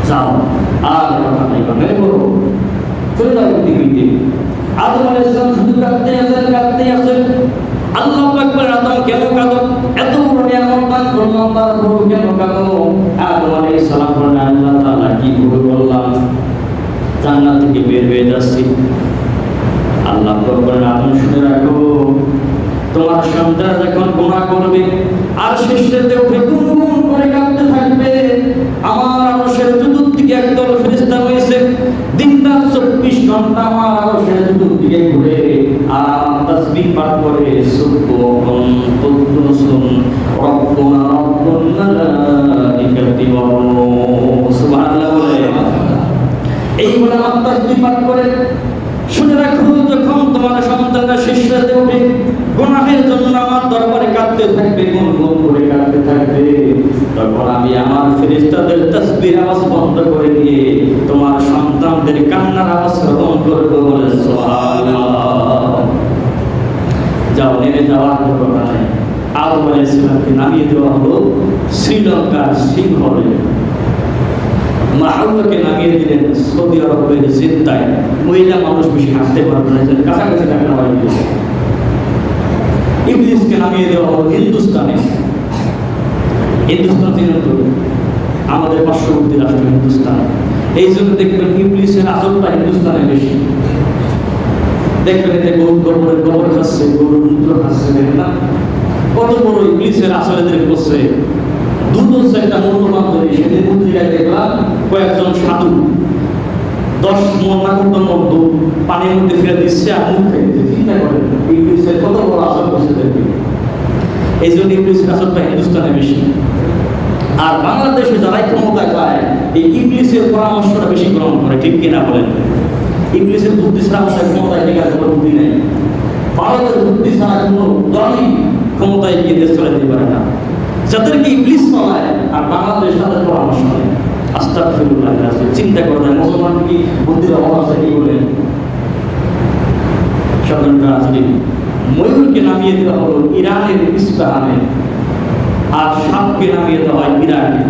যাও আর কথা নাই, মনে করো চলে যাও পৃথিবীতে। আদম আলাইহিস সালাম শুধু কাঁদতে আছেন। আল্লাহু আকবার, আদম কেন কাঁদো? এত বড় নিয়ামত দান করলাম, তারপরও কেন কাঁদো? আদম আলাইহিস সালাম বলেন, আল্লাহ তাআলা কি ভুল করলাম? জান্নাত থেকে বের হয়ে যাচ্ছি। আল্লাহ বলেন, আদম শুনে রাখো, তোমার সন্তান যখন গুনাহ করবে আর শেষেতে উঠে গুনগুন করে কাঁদতে থাকবে, আমার আরশের চতুর্দিকে একদল ফেরেশতা রয়েছে, দিন-রাত 24 ঘন্টা আমার আরশের চতুর্দিকে ঘুরে আর আমার তাসবিহ পাঠ করে, সুবহান কুদ্দুসুন রব্বুনা রব্বুল মালাইকাতি ওয়ার রূহ, সুবহানাল্লাহ বলে এই বলে আমার তাসবিহ পাঠ করে। শুনে রাখো, যখন তোমার সন্তানরা শেষরাতে উঠে গুনাহের জন্য আমার দরবারে কাঁদতে থাকবে, গুনগুন করে কাঁদতে থাকবে, তখন আমি আমার ফেরেশতাদের তাসবিহের আওয়াজ বন্ধ করে দিয়ে তোমার সন্তানদের কান্নার আওয়াজ শ্রবণ করবো, বলে সুবহানাল্লাহ। যাও, নেমে যাওয়ার কথা নাই। আদম আলাইহিস সালামকে নামিয়ে দেওয়া হলো শ্রীলঙ্কার সিংহলে, মাহবুবকে নামিয়ে দিলেন সৌদি আরবের জেদ্দায়। মহিলা মানুষ বেশি হাঁটতে পারবে না, কাছাকাছি রাখা হয়। ইবলিসকে নামিয়ে দেওয়া হলো হিন্দুস্তান কিন্তু আমাদের পার্শ্ববর্তী রাষ্ট্র হিন্দুস্তান। এই জন্য দেখবেন ইবলিসের আচরণটা হিন্দুস্তানে বেশি। দেখবেন এতে গরুর গোবর খাচ্ছে, গরুর মূত্র খাচ্ছে, দেখেন না কত বড় ইবলিসের আচরণের করছে। দুধ একটা মূল্যবান ধরে সেদিন পত্রিকায় দেখলাম কয়েকজন সাধু 10 মন না কত মন দুধ পানির মধ্যে ফেলে দিচ্ছে আর মুখ খাইতে। চিন্তা করেন ইবলিসের কত বড় আসর করছে দেখবে। এই জন্য ইবলিসের আসরটা হিন্দুস্তানে বেশি। আর বাংলাদেশে যারাই ক্ষমতা পায় এই ইবলিসের পরামর্শটা বেশি গ্রহণ করে, ঠিক কিনা বলেন? ইবলিসের বুদ্ধি ছাড়া আমাদের ক্ষমতায় টিকার কোনো বুদ্ধি নেই। ভারতের বুদ্ধি ছাড়া কোনো দলই ক্ষমতায় গিয়ে দেশ চালাতে পারে না। যাদেরকে ইবলিস চালায় আর বাংলাদেশ তাদের পরামর্শ নেয়। আস্তাগফিরুল্লাহ। চিন্তা করা যায় মুসলমান কি বুদ্ধির অভাব আছে কি বলেন? স্বতন্ত্র আছে। ময়ূরকে নামিয়ে দেওয়া হলো ইরানের ইস্পাহানে, আর সাপকে নামিয়ে দেওয়া হয় ইরাকে।